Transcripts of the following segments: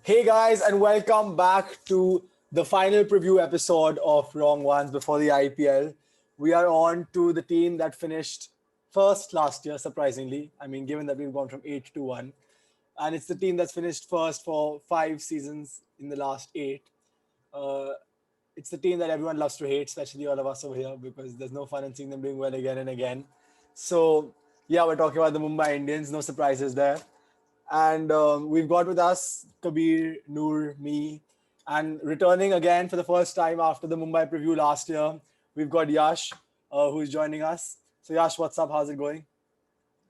Hey guys, and welcome back to the final preview episode of Wrong Ones before the IPL. We are on to the team that finished first last year, surprisingly. I mean, given that we've gone from 8 to 1. And it's the team that's finished first for 5 seasons in the last 8. Uh, it's the team that everyone loves to hate, especially all of us over here, because there's no fun in seeing them doing well again and again. So, yeah, we're talking about the Mumbai Indians. No surprises there. And we've got with us Kabir, Noor, me, and returning again for the first time after the Mumbai preview last year, we've got Yash, who's joining us. So, Yash, what's up? How's it going?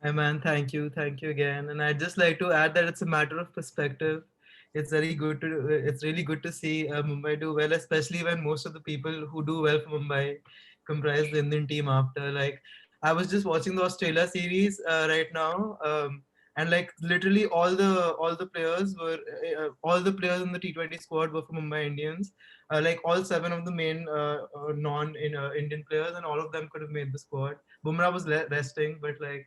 Hi man, thank you again. And I'd just like to add that it's a matter of perspective. It's really good to see Mumbai do well, especially when most of the people who do well for Mumbai comprise the Indian team after. Like I was just watching the Australia series right now, and like literally all the players in the T20 squad were for Mumbai Indians. Like all seven of the main non Indian players, and all of them could have made the squad. Bumrah was resting, but like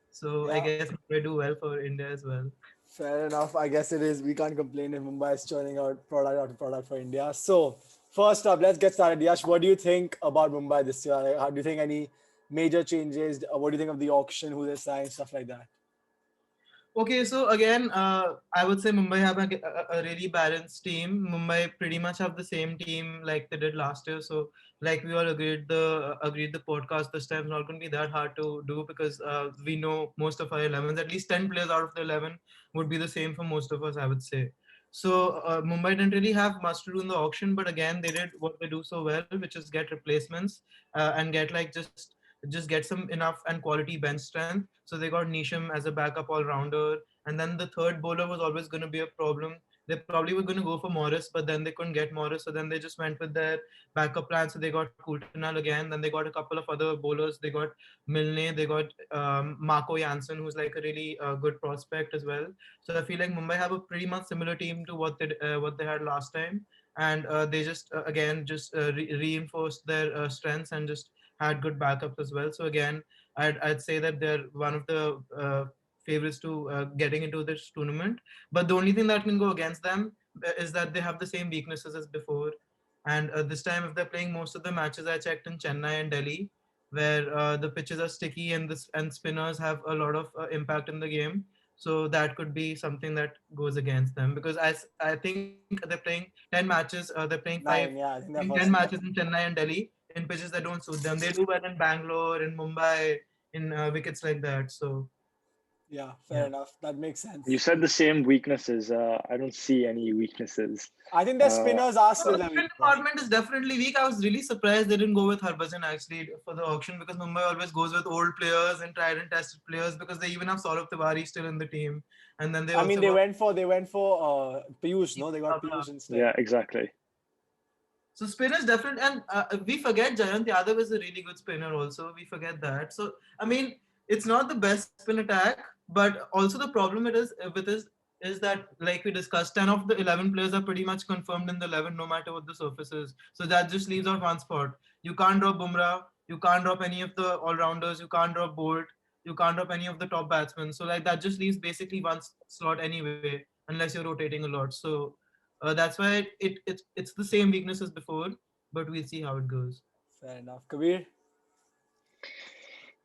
so I Yeah, guess Mumbai do well for India as well. fair enough. I guess it is. We can't complain if Mumbai is churning out product after product for India. So, first up, let's get started. Yash, what do you think about Mumbai this year? Like, how do you think any major changes? What do you think of the auction, who they signed, stuff like that? Okay, so again, I would say Mumbai have a really balanced team. Mumbai pretty much have the same team like they did last year. So, like we all agreed the podcast this time is not going to be that hard to do because we know most of our 11s. At least 10 players out of the 11 would be the same for most of us, I would say. So Mumbai didn't really have much to do in the auction, but again, they did what they do so well, which is get replacements and get like just get some enough and quality bench strength. So they got Nisham as a backup all rounder, and then the third bowler was always going to be a problem. They probably were going to go for Morris, but then they couldn't get Morris, so then they just went with their backup plan. So they got Coultonal again. Then they got a couple of other bowlers. They got Milne, they got Marco Janssen, who's like a really good prospect as well. So I feel like Mumbai have a pretty much similar team to what they had last time, and they just again just reinforced their strengths and just had good backup as well. So again, I'd say that they're one of the favorites to getting into this tournament. But the only thing that can go against them is that they have the same weaknesses as before. And this time, if they're playing most of the matches, I checked in Chennai and Delhi, where the pitches are sticky and spinners have a lot of impact in the game. So that could be something that goes against them because I think they're playing 10 matches. They're playing Nine, yeah, I think playing that 10 first matches nine. in Chennai and Delhi in pitches that don't suit them. They do well in Bangalore, in Mumbai, in wickets like that. So Yeah, fair yeah. enough. That makes You sense. said the same weaknesses. I don't see any weaknesses. I think their Uh, spinners are So still their spin weakness. department is definitely weak. I was really surprised they didn't go with Harbhajan actually for the auction because Mumbai always goes with old players and tried and tested players because they even have Saurav Tiwari still in the team, and then they I mean, also got they went for Piyush, no? They got Chawla. Piyush instead. yeah, exactly. So spinners definitely, and we forget Jayant Yadav is a really good spinner. Also, we forget that. So I mean, it's not the best spin attack, but also the problem it is with is that like we discussed, 10 of the 11 players are pretty much confirmed in the 11, no matter what the surface is. So that just leaves out one spot. You can't drop Bumrah, you can't drop any of the all rounders, you can't drop Bolt, you can't drop any of the top batsmen. So like that just leaves basically one slot anyway, unless you're rotating a lot. So that's why it's the same weakness as before, but we'll see how it goes. Fair enough. Kabir,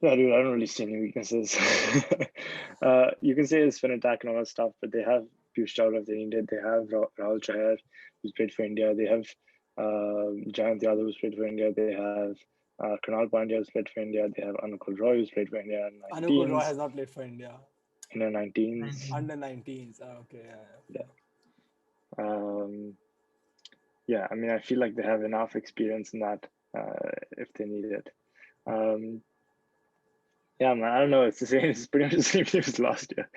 Yeah, dude, I don't really see any weaknesses. You can say it's spin attack and all that stuff, but they have Piyush Chawla if they need it. They have Rahul Chahar, who's played for India. They have Jayant Yadav, who's played for India. They have Kunal Pandya, who's played for India. They have Anukul Roy, who's played for India in Anukul Roy 19s. has not played for India. In the 19s. 19. Under 19s. Ah, okay, yeah, Yeah. fair. Um, yeah, I mean, I feel like they have enough experience in that if they need it. Um, Yeah, man, I don't know. It's the same. It's pretty much the same team as last year.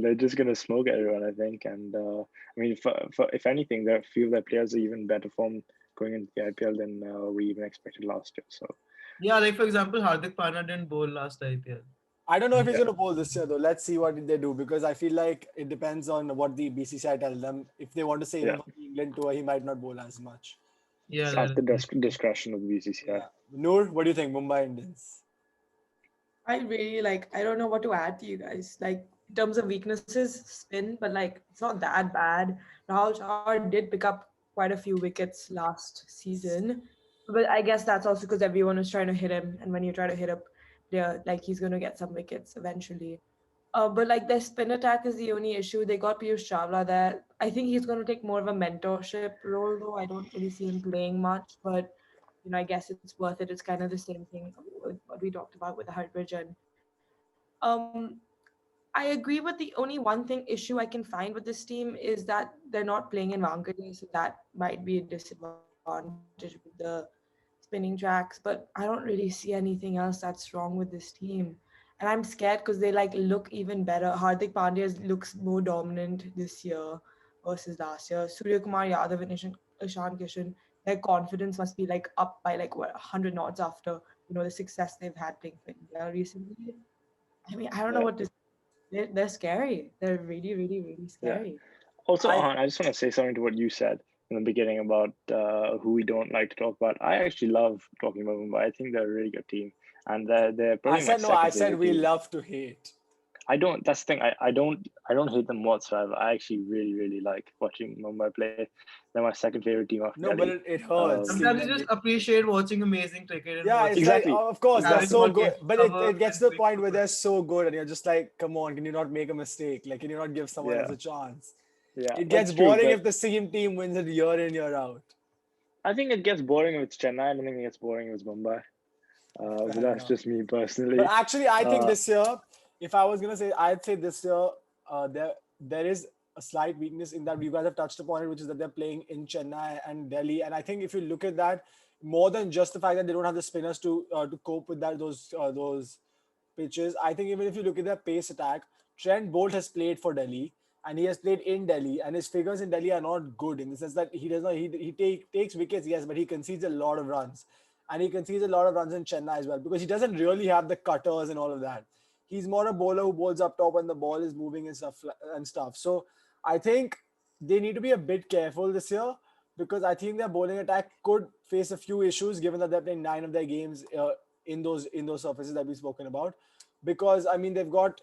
They're just gonna smoke everyone, I think. And I mean, if anything, a few of their players are even better form going into the IPL than we even expected last year. So Yeah, like for example, Hardik Pandya didn't bowl last IPL. I don't know if he's yeah, going to bowl this year, though. Let's see what they do because I feel like it depends on what the BCCI tell them. If they want to save him yeah, for the England tour, he might not bowl as much. Yeah, it's that at is the true. discretion of the BCCI. Yeah. Noor, what do you think? Mumbai Indians. I really like, I don't know what to add to you guys. Like, in terms of weaknesses, spin, but like it's not that bad. Rahul Chahar did pick up quite a few wickets last season, but I guess that's also because everyone was trying to hit him, and when you try to hit a player, like he's going to get some wickets eventually. But like their spin attack is the only issue. They got Piyush Chawla there. I think he's going to take more of a mentorship role, though. I don't really see him playing much, but I guess it's worth it. It's kind of the same thing with what we talked about with Harbhajan. Um, I agree, but the only one thing issue I can find with this team is that they're not playing in Wankhede, so that might be a disadvantage with the spinning tracks. But I don't really see anything else that's wrong with this team, and I'm scared because they like look even better. Hardik Pandya looks more dominant this year versus last year. Surya Kumar Yadav and Ishan Kishan, their confidence must be like up by like what 100 knots after the success they've had playing for India recently. I mean, I don't know Yeah, what to. They're scary. They're really, really, really yeah. scary. Also, I I just want to say something to what you said in the beginning about who we don't like to talk about. I actually love talking about Mumbai. I think they're a really good team, and they're I probably my said no. I second said favorite we team. love to hate. I don't. That's the thing. I don't hate them whatsoever. I actually really like watching Mumbai play. They're my second favorite team after No, but Delhi. it hurts Sometimes seeing you them. just appreciate watching amazing cricket and Yeah, it's watching like, Exactly, of course, they're having exactly. so all good. get But cover it gets and to the doing point so where good. they're so good, and you're just like, come on, can you not make a mistake? Like, can you not give someone else Yeah, a chance? yeah. It gets That's true. boring But if the same team wins it year in, year out. I think it gets boring if it's Chennai. I don't think it gets boring if it's Mumbai. But Fair that's enough. just me But personally. actually, I think Uh, this year, if I was gonna say, I'd say this year, there is a slight weakness in that you guys have touched upon it, which is that they're playing in Chennai and Delhi. And I think if you look at that, more than just the fact that they don't have the spinners to cope with those pitches, I think even if you look at their pace attack, Trent Bolt has played for Delhi and he has played in Delhi, and his figures in Delhi are not good in the sense that he does not takes wickets, yes, but he concedes a lot of runs, and he concedes a lot of runs in Chennai as well because he doesn't really have the cutters and all of that. He's more a bowler who bowls up top when the ball is moving and stuff. So I think they need to be a bit careful this year because I think their bowling attack could face a few issues given that they're playing 9 of their games in those surfaces that we've spoken about. Because I mean they've got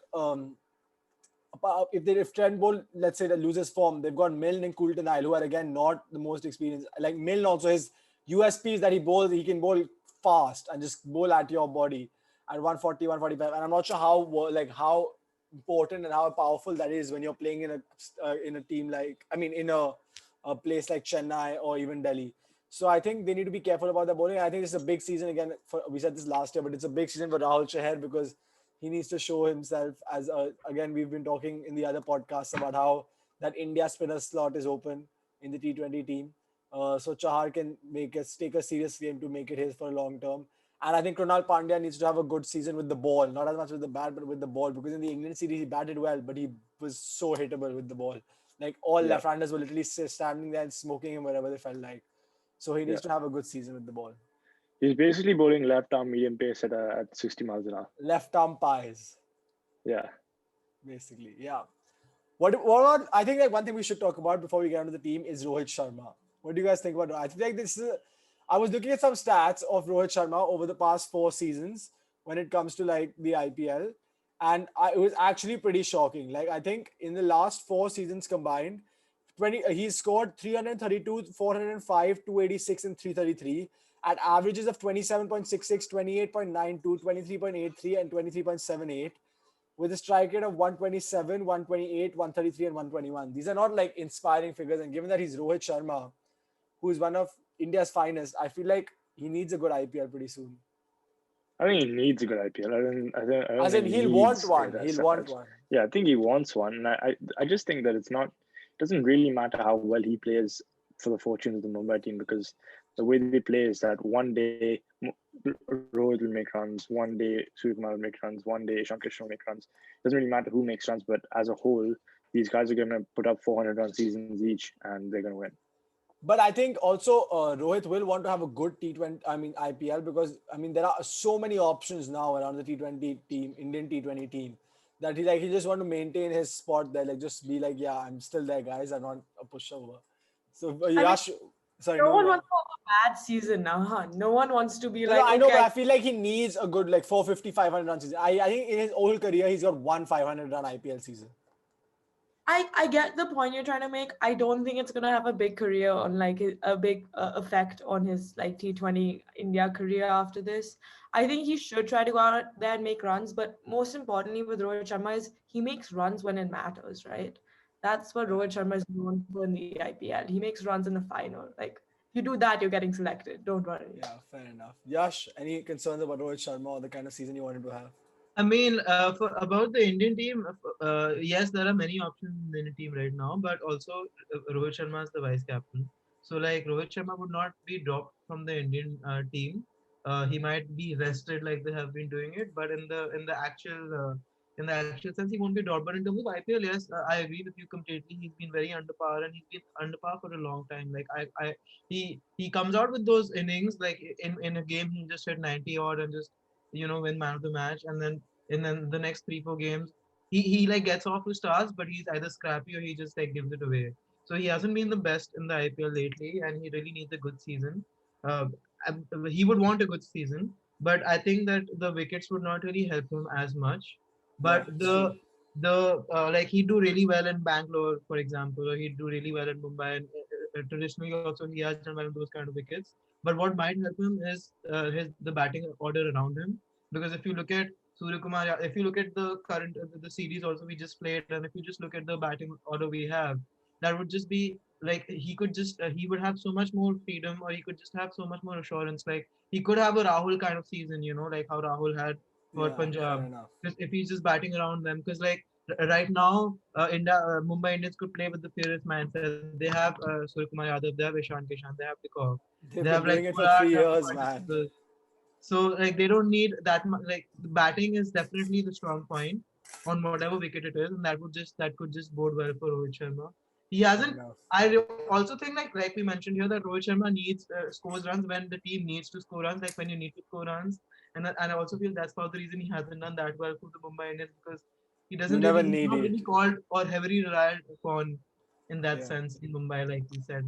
if Trent Bolt, let's say, that loses form, they've got Milne and Coulton Isle, who are again not the most experienced. Like Milne, also his USP is that he can bowl fast and just bowl at your body at 140, 145. And I'm not sure how important and how powerful that is when you're playing in a team like, I mean, in a place like Chennai or even Delhi. So I think they need to be careful about the bowling. I think it's a big season again. We said this last year, but it's a big season for Rahul Chahar because he needs to show himself as again, we've been talking in the other podcasts about how that India spinner slot is open in the T20 team. So Chahar can take a serious game to make it his for a long term. And I think Krunal Pandya needs to have a good season with the ball, not as much with the bat, but with the ball, because in the England series he batted well, but he was so hittable with the ball. Like all yeah, left-handers were literally standing there and smoking him wherever they felt like. So he yeah. needs to have a good season with the ball. He's basically bowling left arm medium pace at 60 miles an hour. Left arm pies, Yeah. basically. Yeah. What about, I think like one thing we should talk about before we get onto the team is Rohit Sharma. What do you guys think about I think like I was looking at some stats of Rohit Sharma over the past 4 seasons when it comes to like the IPL, and it was actually pretty shocking. Like I think in the last 4 seasons combined, he's scored 332, 405, 286, and 333 at averages of 27.66, 28.92, 23.83, and 23.78 with a strike rate of 127, 128, 133, and 121. These are not like inspiring figures. And given that he's Rohit Sharma, who is one of India's finest, I feel like he needs a good IPL pretty soon. I think he needs a good IPL. I don't As in, think he he'll want needs one. it as He'll want such. one. Yeah, I think he wants one. And I just think that it doesn't really matter how well he plays for the fortunes of the Mumbai team, because the way they play is that one day Rohit will make runs, one day Suryakumar will make runs, one day Ishan Kishan will make runs. It doesn't really matter who makes runs, but as a whole, these guys are going to put up 400-run seasons each, and they're going to win. But I think also Rohit will want to have a good T20, I mean IPL, because I mean there are so many options now around the T20 team, Indian T20 team, that he just want to maintain his spot there, like just be like, yeah, I'm still there, guys. I'm not a pushover. So I mean, Yash, sorry, no no, one yeah. wants to bad season now, huh? No one wants to be No, like, I know, okay, but I feel like he needs a good like 450, 500 run season. I think in his whole career, he's got one 500 run IPL season. I get the point you're trying to make. I don't think it's gonna have a big career on like a big effect on his like T20 India career after this. I think he should try to go out there and make runs, but most importantly with Rohit Sharma is he makes runs when it matters, right? That's what Rohit Sharma is known for in the IPL. He makes runs in the final. Like if you do that, you're getting selected. Don't worry. Yeah, fair enough. Yash, any concerns about Rohit Sharma or the kind of season you wanted to have? I mean, for about the Indian team, yes, there are many options in the Indian team right now, but also Rohit Sharma is the vice captain. So like Rohit Sharma would not be dropped from the Indian team. He might be rested like they have been doing it, but in the actual sense, he won't be dropped. But in terms of IPL, yes, I agree with you completely. He's been very under par, and he's been under par for a long time. Like he comes out with those innings like in a game he just hit 90 odd and just win man of the match, and then the next 3 4 games he like gets off to stars, but he's either scrappy or he just like gives it away. So he hasn't been the best in the IPL lately, and he really needs a good season. Uh, he would want a good season, but I think that the wickets would not really help him as much. Yeah, But it's true. the like he'd do really well in Bangalore, for example, or he'd do really well in Mumbai. And traditionally, also he has done well in those kind of wickets. But what might help him is his the batting order around him, because if you look at Surya Kumar, if you look at the current the series also we just played, and if you just look at the batting order we have, that would just be like he would have so much more freedom, or he could just have so much more assurance. Like he could have a Rahul kind of season, like how Rahul had for Yeah, fair Punjab, enough. just if he's just batting around them. Because like right now, Mumbai Indians could play with the fearless mindset. They have Surya Kumar Yadav, they have Ishan Kishan, they have Dekov, they They've have been like doing it for Pollard, three they have years, Marcus man. Stoinis. So like they don't need that much. Like the batting is definitely the strong point on whatever wicket it is, and that could just bode well for Rohit Sharma. He Fair hasn't. enough. Also think like we mentioned here that Rohit Sharma needs scores runs when the team needs to score runs, like when you need to score runs, and I also feel that's part of the reason he hasn't done that well for the Mumbai Indians, because You never he's need not it. really called or heavily relied upon in that Yeah, sense in Mumbai, like we said,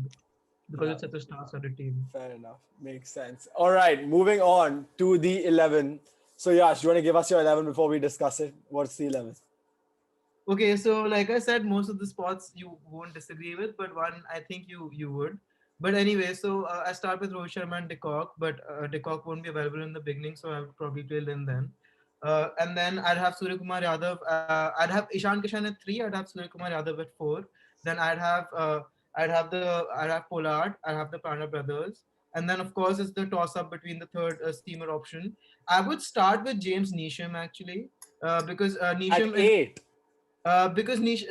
because yeah. it's such a star-studded team. Fair enough. Makes sense. All right, moving on to the 11. So, Yash, you want to give us your 11 before we discuss it? What's the 11? Okay, so like I said, most of the spots you won't disagree with, but one I think you would. But anyway, so I start with Rohit Sharma and De Kock, but De Kock won't be available in the beginning, so I would probably play Lin then. And then I'd have Surya Kumar Yadav. I'd have Ishan Kishan at 3. I'd have Surya Kumar Yadav at 4. Then I'd have Pollard. I'd have the Prana brothers. And then of course it's the toss up between the third steamer option. I would start with James Neesham actually, because At Neesham is 8. because Nish.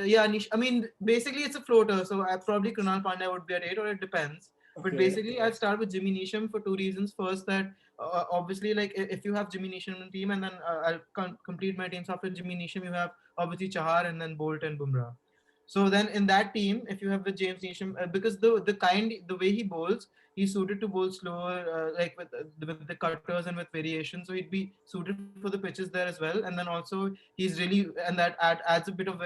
I mean, basically it's a floater, so I probably Kunal Pandya would be at 8, or it depends. But Okay. basically, I'd start with Jimmy Neesham for 2 reasons. First, that obviously, like if you have Jimmy Neesham in the team, and then I'll complete my teams after Jimmy Neesham, you have obviously Chahar and then Bolt and Bumrah. So then in that team, if you have with James Neesham, because the way he bowls, he's suited to bowl slower, like with the cutters and with variation. So he'd be suited for the pitches there as well. And then also he's really, and that adds a bit of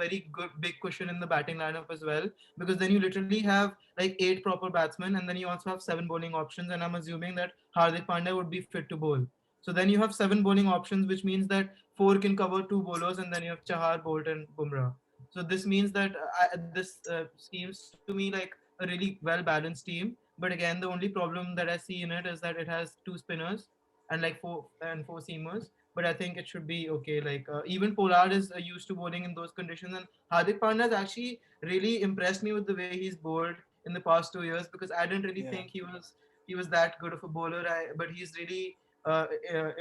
very good big cushion in the batting lineup as well, because then you literally have like 8 proper batsmen, and then you also have 7 bowling options. And I'm assuming that Hardik Pandya would be fit to bowl. So then you have 7 bowling options, which means that 4 can cover 2 bowlers, and then you have Chahar, Bolt, and Bumrah. So this means that this seems to me like a really well balanced team. But again, the only problem that I see in it is that it has 2 spinners and like 4 seamers. But I think it should be okay. Like even Pollard is used to bowling in those conditions, and Hardik Pandya has actually really impressed me with the way he's bowled in the past 2 years, because I didn't really Yeah. think he was that good of a bowler. But he's really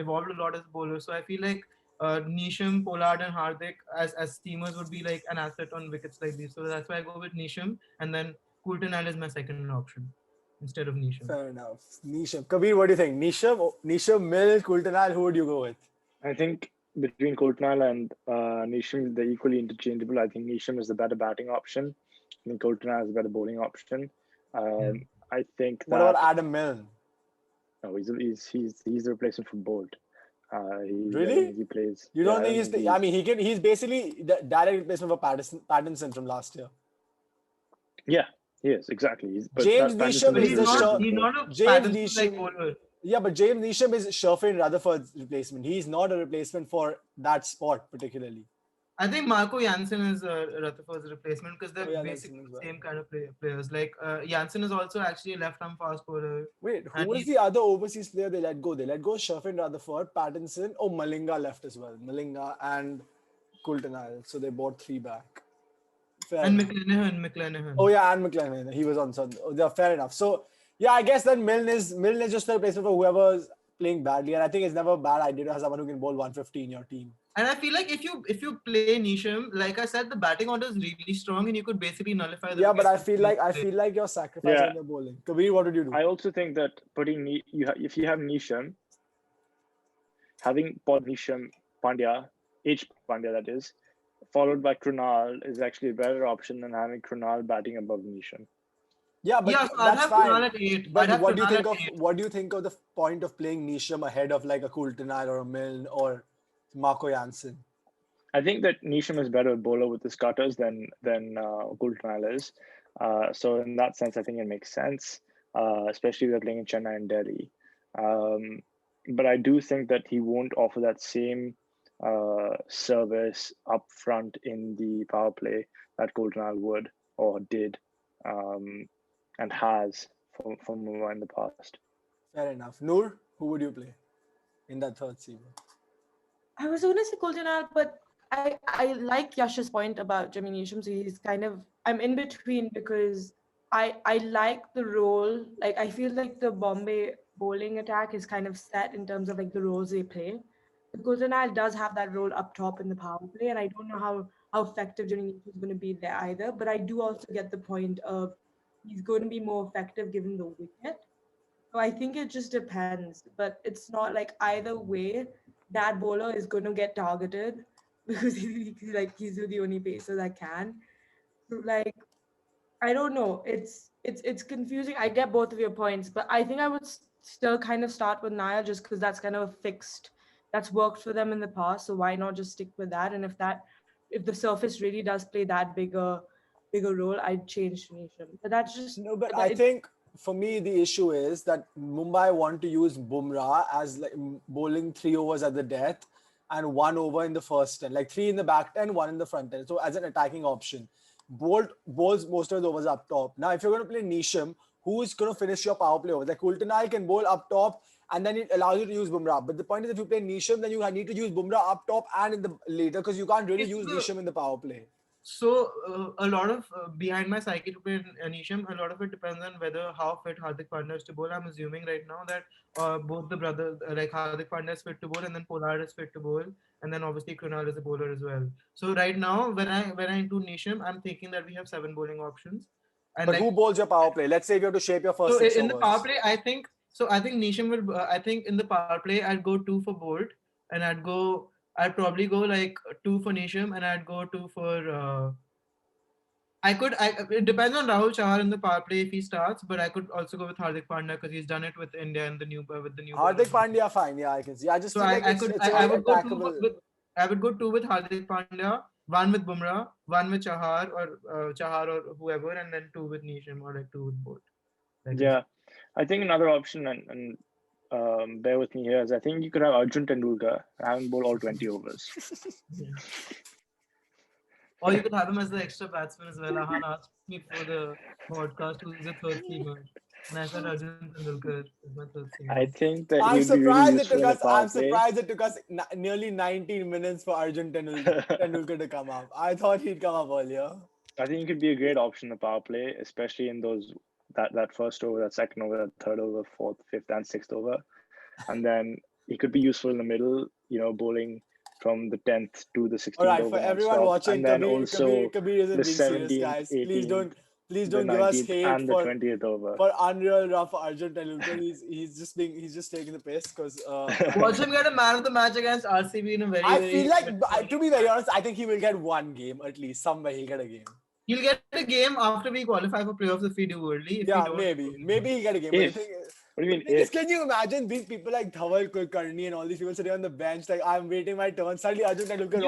evolved a lot as a bowler. So I feel like Neesham, Pollard, and Hardik as steamers would be like an asset on wickets like these. So that's why I go with Neesham, and then Coulton is my second option instead of Neesham. Fair enough. Nisham. Kabir, what do you think? Nisham, Mill, Kultanal, who would you go with? I think between Koltanal and Neesham, they're equally interchangeable. I think Neesham is the better batting option. I think Koltanal is a better bowling option. Yeah. I think What that about Adam Milne? no, he's the replacement for Bolt. I don't Really? think he plays. You Yeah, don't I think don't he's? think I mean, he's basically the direct replacement for Pattinson from last year. Yeah, He is, exactly. James Neesham But is he's the not. He's not a James Pattinson-like Neesham. bowler. Yeah, but James Neesham is Sherfin Rutherford's replacement. He's not a replacement for that spot particularly. I think Marco Jansen is Rutherford's replacement because they're Oh, yeah, basically Jansen as the well. same kind of players. Like Jansen is also actually a left-arm fast bowler. Wait, who And was the other overseas player they let go? They let go Sherfin Rutherford, Pattinson. Oh, Malinga left as well. Malinga and Coulter-Nile. So they bought 3 back. Fair And enough. McClanahan. Oh yeah, and McLennan. He was on. So yeah, fair enough. So yeah, I guess then Milne is just a replacement for whoever's playing badly. And I think it's never a bad idea to have someone who can bowl 150 in your team. And I feel like if you play Neesham, like I said, the batting order is really strong, and you could basically nullify the. Yeah, but I wickets. feel like you're sacrificing Yeah. the bowling. Kabir, what would you do? I also think that putting if you have Neesham, having Pod Neesham Pandya, H Pandya that is, followed by Krunal is actually a better option than having Krunal batting above Neesham. Yeah, but Yeah, so I'd that's have fine. Krunal at 8. But I'd have what do you Krunal think at of 8. what do you think of the point of playing Neesham ahead of like a Coulter-Nile or a Milne or Marco Jansen? I think that Neesham is better bowler with his cutters than Coulter-Nile is. So in that sense, I think it makes sense, especially if they're playing in Chennai and Delhi. But I do think that he won't offer that same service up front in the power play that Coulter-Nile would or did and has for Mumbai in the past. Fair enough. Noor, who would you play in that third season? I was going to say Coulter-Nile, but I like Yash's point about Jimmy Neesham. So he's kind of, I'm in between because I like the role. Like I feel like the Bombay bowling attack is kind of set in terms of like the roles they play. The Coulter-Nile does have that role up top in the power play, and I don't know how effective Jimmy Neesham is going to be there either. But I do also get the point of he's going to be more effective given the wicket. So I think it just depends, but it's not like either way that bowler is going to get targeted because he's the only pacer that can. So like I don't know. It's confusing. I get both of your points, but I think I would still kind of start with Nile just because that's kind of a fixed that's worked for them in the past. So why not just stick with that? And if the surface really does play that bigger role, I'd change to Nisham. But that's just No, but I think for me the issue is that Mumbai want to use Bumrah as like bowling 3 overs at the death and 1 over in the first 10, like 3 in the back 10, 1 in the front 10. So as an attacking option, bowls most of the overs up top. Now, if you're going to play Neesham, who is going to finish your power play overs? Like Coulter-Nile can bowl up top, and then it allows you to use Bumrah. But the point is, if you play Neesham, then you need to use Bumrah up top and in the later because you can't really use Neesham in the power play. So a lot of behind my psyche to play Anisham, a lot of it depends on how fit Hardik Pandya is to bowl. I'm assuming right now that both the brothers, like Hardik Pandya is fit to bowl, and then Pollard is fit to bowl, and then obviously Krunal is a bowler as well. So right now, when I do Nisham, I'm thinking that we have 7 bowling options. And but like, who bowls your power play? Let's say if you have to shape your first so 6 in the power overs. play, I think Nisham will. I think in the power play, I'd go 2 for Bolt, and I'd probably go like 2 for Nisham, and I'd go 2 for. It depends on Rahul Chahar in the power play if he starts, but I could also go with Hardik Pandya because he's done it with India and with the new. Hardik Pandya, fine, yeah, I can see. I just So feel like I would go 2 attackable. I would go 2 with Hardik Pandya, 1 with Bumrah, 1 with Chahar or whoever, and then 2 with Neesham or like 2 with Bolt. Yeah, I think another option, and bear with me here, is I think you could have Arjun Tendulkar having bowl all 20 overs. Yeah. Or you could have him as the extra batsman as well. Ahaan asked me for the podcast who's the third seamer. And I said Arjun Tendulkar is my third seamer. I think that I'm he'd be really useful in a power I'm play. surprised it took us nearly 19 minutes for Arjun Tendulkar to come up. I thought he'd come up earlier. I think he could be a great option in the power play, especially in those that first over, that second over, that third over, fourth, fifth, and sixth over. And then he could be useful in the middle, bowling from the 10th to the 16th. All right, over for everyone non-stop. watching, and then also Kabir isn't the being serious, 17th, guys. 18th, Please the don't give us 19th, hate and the 20th over. for unreal rough Arjun Tendulkar. He's just taking the piss because. Watch him get a man of the match against RCB in a very. I feel like, to be very honest, I think he will get one game at least. Somewhere he'll get a game. He'll get a game after we qualify for playoffs if we do early. Yeah, maybe he'll get a game. If. But the thing is, What do you mean? Because can you imagine these people like Dhawal Kulkarni and all these people sitting on the bench like I'm waiting my turn. Suddenly Arjun Tendulkar.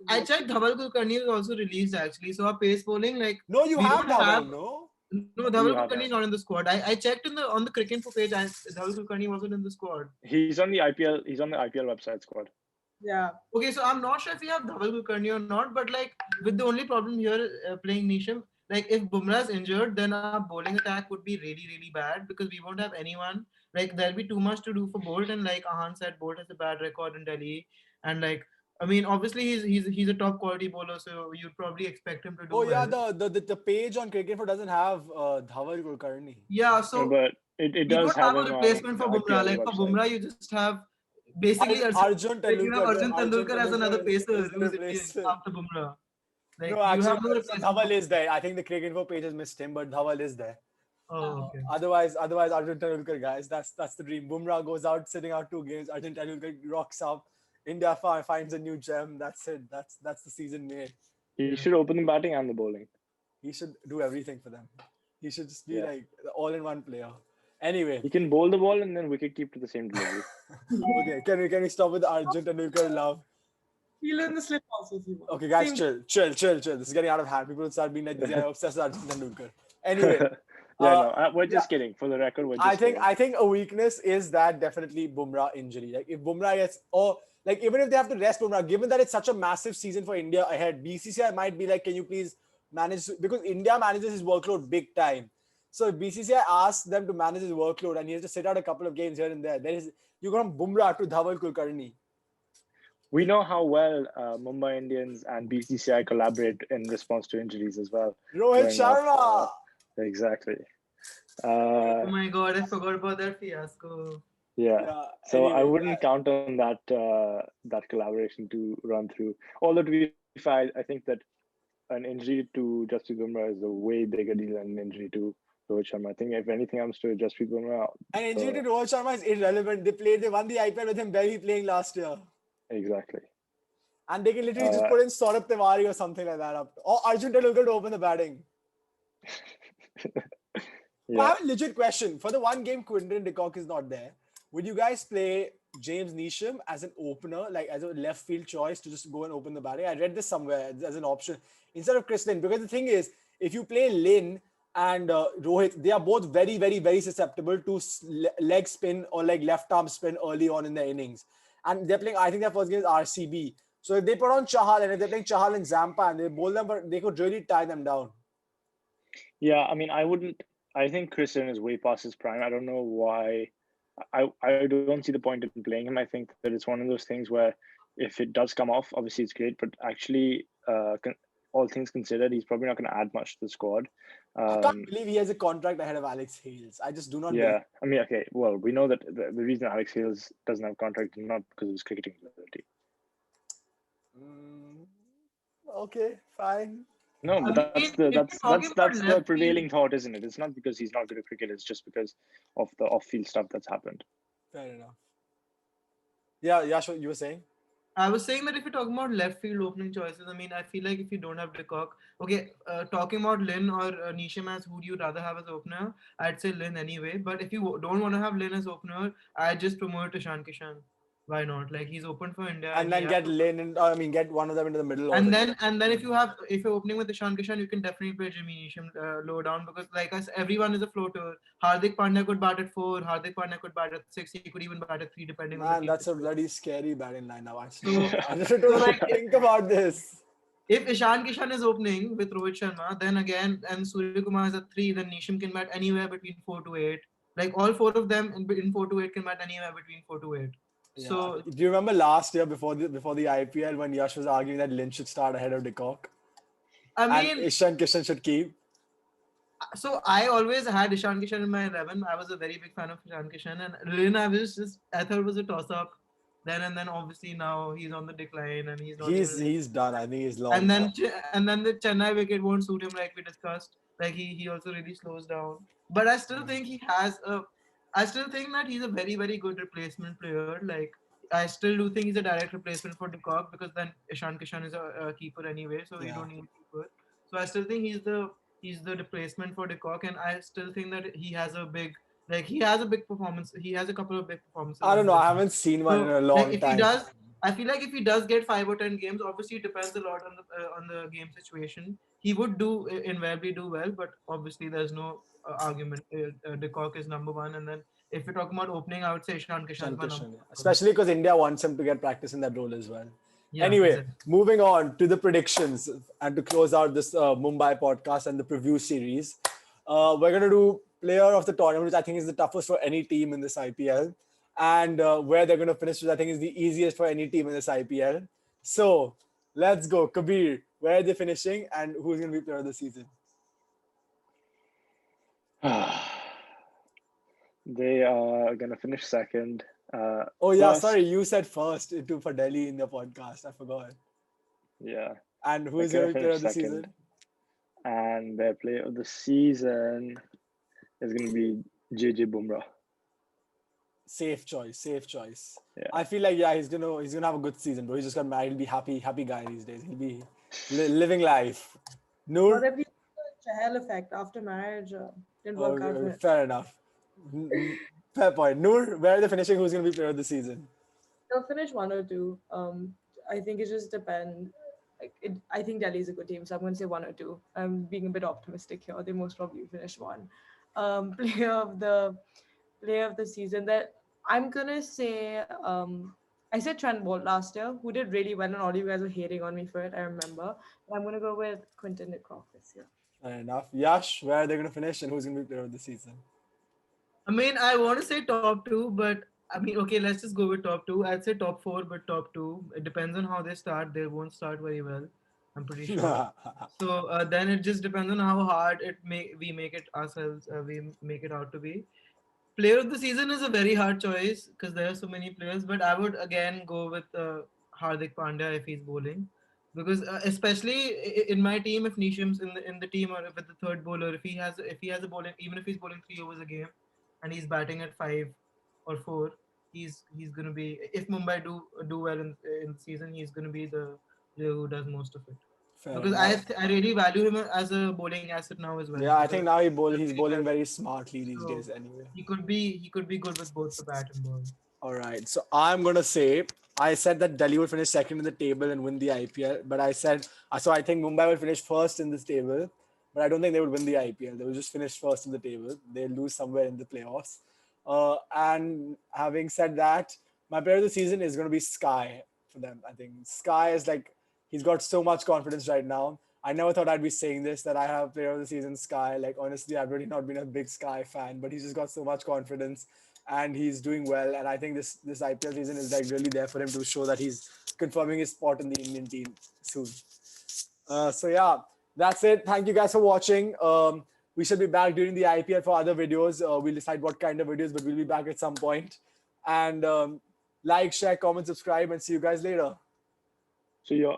I checked. Dhawal Kulkarni was also released actually. So our pace bowling No, you we have don't Dhawal, have- no? No, Dhaval You have Kulkarni is not in the squad. I checked on the Cricket Info page. Dhaval Kulkarni wasn't in the squad. He's on the IPL. He's on the IPL website squad. Yeah. Okay, so I'm not sure if we have Dhaval Kulkarni or not, but like with the only problem here playing Nisham, like if Bumrah is injured, then our bowling attack would be really really bad because we won't have anyone. Like there'll be too much to do for Bolt, and like Ahaan said, Bolt has a bad record in Delhi, and like I mean, obviously he's a top quality bowler, so you'd probably expect him to do Oh yeah, well. the page on Cricket Info doesn't have Dhaval Kulkarni. Yeah, No, so but it we does don't have have a him on replacement the for Bumrah. IPL Like for website. Bumrah, you just have basically Arjun like you have Tendulkar. Arjun Tendulkar as another pacer Is the who's Indian replacement. after Bumrah. Like No, you actually, have no so replacement. Dhaval is there. I think the Cricket Info page has missed him, but Dhaval is there. Oh, okay. Otherwise, Arjun Tendulkar, guys, that's the dream. Bumrah goes out, sitting out 2 games. Arjun Tendulkar rocks up. India finds a new gem. That's it. That's the season made. He should open the batting and the bowling. He should do everything for them. He should just be Yeah. like the all-in-one player. Anyway, He can bowl the ball and then wicket keep to the same delivery. okay, can we stop with the Arjun Tendulkar love? He'll learn the slip also if you want. Okay, guys, Same- chill. This is getting out of hand. People will start being like, "This guy obsessed with Arjun Tendulkar." Anyway, Yeah, no, we're just kidding. For the record, we're just kidding. I think a weakness is that definitely Bumrah injury. Like if Bumrah gets, or like even if they have to rest Bumrah, given that it's such a massive season for India ahead, BCCI might be like, can you please manage, because India manages his workload big time. So if BCCI asks them to manage his workload and he has to sit out a couple of games here and there, you go from Bumrah to Dhaval Kulkarni. We know how well Mumbai Indians and BCCI collaborate in response to injuries as well. Rohit Going off, Sharma. Exactly. Oh my god, I forgot about that fiasco. Yeah. So I anyway, wouldn't count on that that collaboration to run through. Although to be fair, I think that an injury to Jasprit Bumrah is a way bigger deal than an injury to Rohit Sharma. I think if anything comes to Jasprit Bumrah, An injury to Rohit Sharma is irrelevant. They won the IPL with him barely playing last year. exactly. And they can literally just put in Saurabh Tiwari or something like that up. Or Arjun Tendulkar to open the batting. Yeah. I have a legit question. For the one game Quinton de Kock is not there, would you guys play James Neesham as an opener, like as a left field choice to just go and open the batting? I read this somewhere as an option instead of Chris Lynn. Because the thing is, if you play Lynn and Rohit, they are both very, very, very susceptible to leg spin or like left arm spin early on in the innings. And they're playing, I think their first game is RCB. So if they put on Chahal and if they're playing Chahal and Zampa and they bowl them, they could really tie them down. Yeah, I mean, I think Chris Lynn is way past his prime. I don't know why. I don't see the point in playing him. I think that it's one of those things where if it does come off, obviously it's great, but actually, all things considered, he's probably not going to add much to the squad. I can't believe he has a contract ahead of Alex Hales. I just do not. Yeah, I mean, okay, well, we know that the reason Alex Hales doesn't have a contract is not because of his cricketing ability. Okay, fine. No, but I mean, that's if you're talking about the left prevailing thought, isn't it? It's not because he's not good at cricket. It's just because of the off-field stuff that's happened. Fair enough. Yeah, Yash, what you were saying? I was saying that if you're talking about left field opening choices, I mean, I feel like if you don't have de Kock, okay, talking about Lynn or Neesham as who do you rather have as opener, I'd say Lynn anyway. But if you don't want to have Lynn as opener, I'd just promote Ishan Kishan. Why not? Like he's open for India. And then get Lynn and get one of them into the middle. And then if you're opening with Ishan Kishan, you can definitely play Jimmy Neesham low down because like us, everyone is a floater. Hardik Pandya could bat at 4. Hardik Pandya could bat at 6. He could even bat at 3 depending on the team. That's a bloody scary batting line now. Actually, I just don't like think about this. If Ishan Kishan is opening with Rohit Sharma, then again, and Surya Kumar is at 3, then Neesham can bat anywhere between 4 to 8. Like all 4 of them in 4 to 8 can bat anywhere between 4 to 8. Yeah. So do you remember last year before the IPL when Yash was arguing that Lynn should start ahead of de Kock? I mean, and Ishan Kishan should keep. So I always had Ishan Kishan in my 11. I was a very big fan of Ishan Kishan, and Lynn I thought it was a toss up. Then obviously now he's on the decline and he's not. He's done. I think he's long. And then the Chennai wicket won't suit him like we discussed. Like he also really slows down. But I still think I still think that he's a very, very good replacement player. Like, I still do think he's a direct replacement for de Kock because then Ishan Kishan is a keeper anyway, so you don't need a keeper. So I still think he's the replacement for de Kock, and I still think that he has a big performance. He has a couple of big performances. I don't know. I haven't seen one in a long time. I feel like if he does get 5 or 10 games, obviously it depends a lot on the game situation. He would invariably do well, but obviously there's no argument. De Kock is number one, and then if we're talking about opening, I would say Ishan Kishan is my number Shankishan, yeah. one. Especially because India wants him to get practice in that role as well. Yeah, Anyway, exactly. moving on to the predictions and to close out this Mumbai podcast and the preview series, we're going to do player of the tournament, which I think is the toughest for any team in this IPL, and where they're going to finish, which I think is the easiest for any team in this IPL. So let's go. Kabir, where are they finishing and who's going to be player of the season? They are gonna finish second. Oh, yeah, First, sorry. You said first for Delhi in the podcast. I forgot. yeah, And who they're is gonna going to be player finish of the second. season? And their player of the season is gonna be JJ Bumrah. Safe choice, safe choice. Yeah. I feel like he's gonna have a good season, bro. He just got married. He'll be happy guy these days. He'll be living life. But Noor, then the Chahal effect after marriage didn't work out for him. fair enough. Fair point. Noor, where are they finishing? Who's gonna be player of the season? They'll finish one or two. I think it just depends. I think Delhi is a good team, so I'm going to say one or two. I'm being a bit optimistic here. They most probably finish one. Player of the season that I'm gonna say. I said Trent Bolt last year, who did really well, and all you guys were hating on me for it. I remember. But I'm gonna go with Quinton de Kock this year. Fair enough. Yash, where are they gonna finish and who's gonna be player of the season? I mean, I want to say top two, but I mean, okay, let's just go with top two. I'd say top four, but top two. It depends on how they start. They won't start very well. I'm pretty sure. So then it just depends on how hard we make it ourselves. We make it out to be. Player of the season is a very hard choice because there are so many players. But I would again go with Hardik Pandya if he's bowling, because especially in my team, if Nisham's in the team or with the third bowler, if he has a bowling, even if he's bowling 3 overs a game, and he's batting at 5 or 4, he's gonna be, if Mumbai do well in the season, he's gonna be the player who does most of it. Fair Because enough. I really value him as a bowling asset now as well. Yeah, I think Because now he's he's very bowling clever. very smartly these So days anyway. he could be good with both the bat and ball. All right. So I'm gonna say I said that Delhi would finish second in the table and win the IPL, but I said so I think Mumbai will finish first in this table, but I don't think they would win the IPL. They will just finish first in the table. They'll lose somewhere in the playoffs. And having said that, my player of the season is gonna be Sky for them. I think Sky is like he's got so much confidence right now. I never thought I'd be saying this that I have player of the season Sky. Like honestly, I've really not been a big Sky fan, but he's just got so much confidence and he's doing well. And I think this IPL season is like really there for him to show that he's confirming his spot in the Indian team soon. So yeah, that's it. Thank you guys for watching. We should be back during the IPL for other videos. We'll decide what kind of videos, but we'll be back at some point. And like, share, comment, subscribe, and see you guys later. So